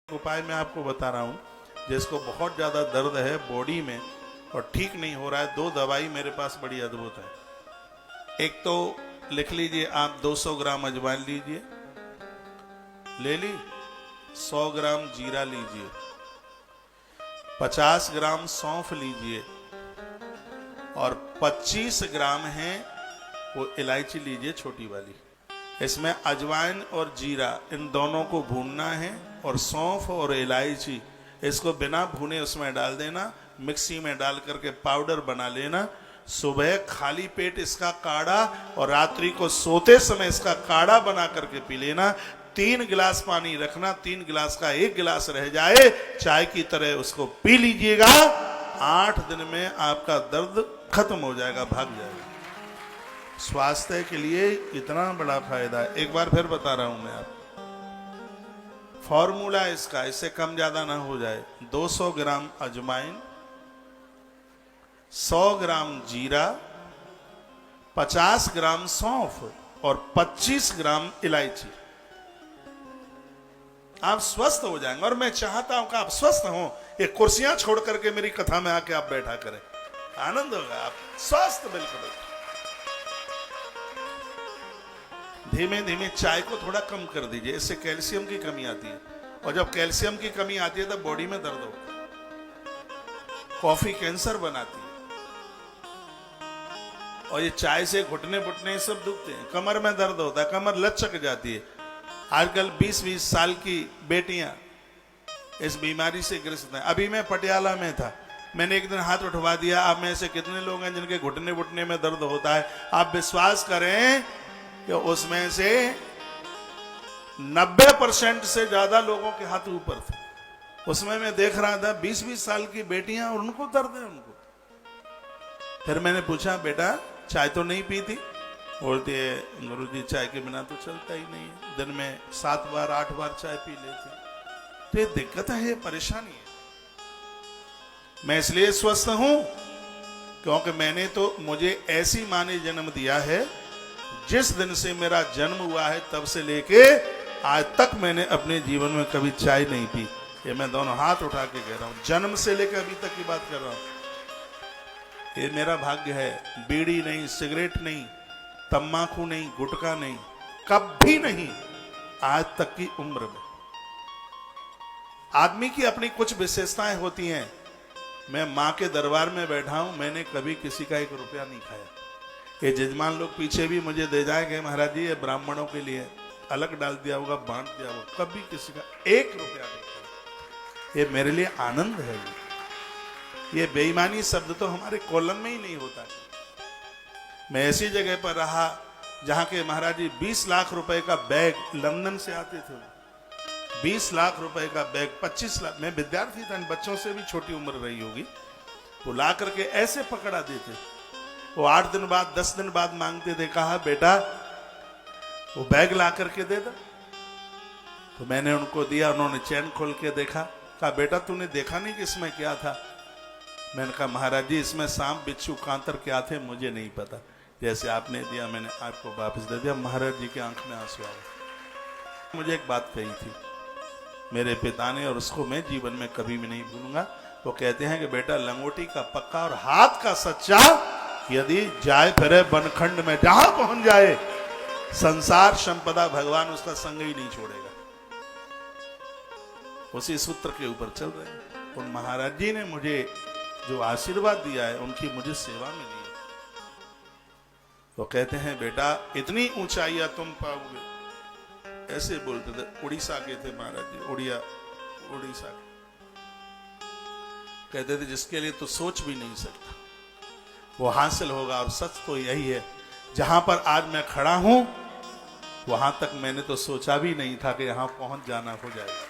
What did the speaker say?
उपाय मैं आपको बता रहा हूँ, जिसको बहुत ज़्यादा दर्द है बॉडी में और ठीक नहीं हो रहा है। दो दवाई मेरे पास बड़ी अद्भुत है। एक तो लिख लीजिए आप, 200 ग्राम अजवाइन लीजिए, ले ली। 100 ग्राम जीरा लीजिए, 50 ग्राम सौंफ लीजिए और 25 ग्राम है वो इलायची लीजिए, छोटी वाली। इसमें अजवाइन और जीरा इन दोनों को भूनना है और सौंफ और इलायची इसको बिना भुने उसमें डाल देना, मिक्सी में डाल करके पाउडर बना लेना। सुबह खाली पेट इसका काढ़ा और रात्रि को सोते समय इसका काढ़ा बना करके पी लेना। 3 गिलास पानी रखना, 3 गिलास का 1 गिलास रह जाए, चाय की तरह उसको पी लीजिएगा। 8 दिन में आपका दर्द खत्म हो जाएगा, भाग जाएगा। स्वास्थ्य के लिए इतना बड़ा फायदा है। एक बार फिर बता रहा हूं मैं आप, फॉर्मूला इसका, इससे कम ज्यादा ना हो जाए। 200 ग्राम अजवाइन, 100 ग्राम जीरा, 50 ग्राम सौंफ और 25 ग्राम इलायची। आप स्वस्थ हो जाएंगे और मैं चाहता हूं कि आप स्वस्थ हो। ये कुर्सियां छोड़ करके मेरी कथा में आके आप बैठा करें, आनंद होगा। आप स्वस्थ बिल्कुल। धीमे धीमे चाय को थोड़ा कम कर दीजिए, इससे कैल्शियम की कमी आती है और जब कैल्शियम की कमी आती है तब बॉडी में दर्द होता है। कॉफी कैंसर बनाती है और ये चाय से घुटने बुटने सब दुखते हैं, कमर में दर्द होता है, कमर लचक जाती है। आजकल 20-20 साल की बेटियां इस बीमारी से ग्रस्त हैं। अभी मैं पटियाला में था, मैंने एक दिन हाथ उठवा दिया। आप में से कितने लोग हैं जिनके घुटने बुटने में दर्द होता है? आप विश्वास करें कि उसमें से 90% से ज्यादा लोगों के हाथ ऊपर थे। उसमें मैं देख रहा था 20-20 साल की बेटियां और उनको दर्द है उनको। फिर मैंने पूछा, बेटा चाय तो नहीं पीती? बोलती है, गुरुजी चाय के बिना तो चलता ही नहीं है, दिन में 7 बार 8 बार चाय पी लेती। तो ये दिक्कत है, ये परेशानी है। मैं इसलिए स्वस्थ हूं क्योंकि मैंने तो, मुझे ऐसी माँ ने जन्म दिया है, जिस दिन से मेरा जन्म हुआ है तब से लेके आज तक मैंने अपने जीवन में कभी चाय नहीं पी। ये मैं दोनों हाथ उठा के कह रहा हूं, जन्म से लेकर अभी तक की बात कर रहा हूं। ये मेरा भाग्य है। बीड़ी नहीं, सिगरेट नहीं, तम्बाकू नहीं, गुटखा नहीं, कभी नहीं, आज तक की उम्र में। आदमी की अपनी कुछ विशेषताएं होती हैं। मैं मां के दरबार में बैठा हूं, मैंने कभी किसी का 1 रुपया नहीं खाया। ये जजमान लोग पीछे भी मुझे दे जाएंगे, महाराज जी ये ब्राह्मणों के लिए अलग डाल दिया होगा, बांट दिया होगा, कभी किसी का 1 रुपया नहीं खाया। ये मेरे लिए आनंद है। ये बेईमानी शब्द तो हमारे कॉलम में ही नहीं होता। मैं ऐसी जगह पर रहा जहां के महाराज जी 20 लाख रुपए का बैग लंदन से आते थे। 20 लाख रुपए का बैग, 25 लाख। मैं विद्यार्थी था, बच्चों से भी छोटी उम्र रही होगी। वो ला करके ऐसे पकड़ा देते। वो 8 दिन बाद 10 दिन बाद मांगते थे। कहा, बेटा वो बैग ला करके दे दो। तो मैंने उनको दिया, उन्होंने चैन खोल के देखा। कहा, बेटा तूने देखा नहीं कि इसमें क्या था? मैंने कहा, महाराज जी इसमें सांप बिच्छू कांतर क्या थे मुझे नहीं पता, जैसे आपने दिया मैंने आपको वापस दे दिया। महाराज जी की आंख में आंसू आ गए। मुझे एक बात कही थी मेरे पिता ने और उसको मैं जीवन में कभी भी नहीं भूलूंगा। वो कहते हैं कि बेटा लंगोटी का पक्का और हाथ का सच्चा, यदि जाए फिरे बनखंड में, जहां पहुंच जाए संसार संपदा, भगवान उसका संग ही नहीं छोड़ेगा। उसी सूत्र के ऊपर चल रहे हैं। उन महाराज जी ने मुझे जो आशीर्वाद दिया है, उनकी मुझे सेवा मिली है। तो कहते हैं, बेटा इतनी ऊंचाइयां तुम पाओगे, ऐसे बोलते थे। उड़ीसा के थे महाराज जी, उड़ीसा के। कहते थे जिसके लिए तो सोच भी नहीं सकता वो हासिल होगा। और सच तो यही है, जहां पर आज मैं खड़ा हूं वहां तक मैंने तो सोचा भी नहीं था कि यहां पहुंच जाना हो जाएगा।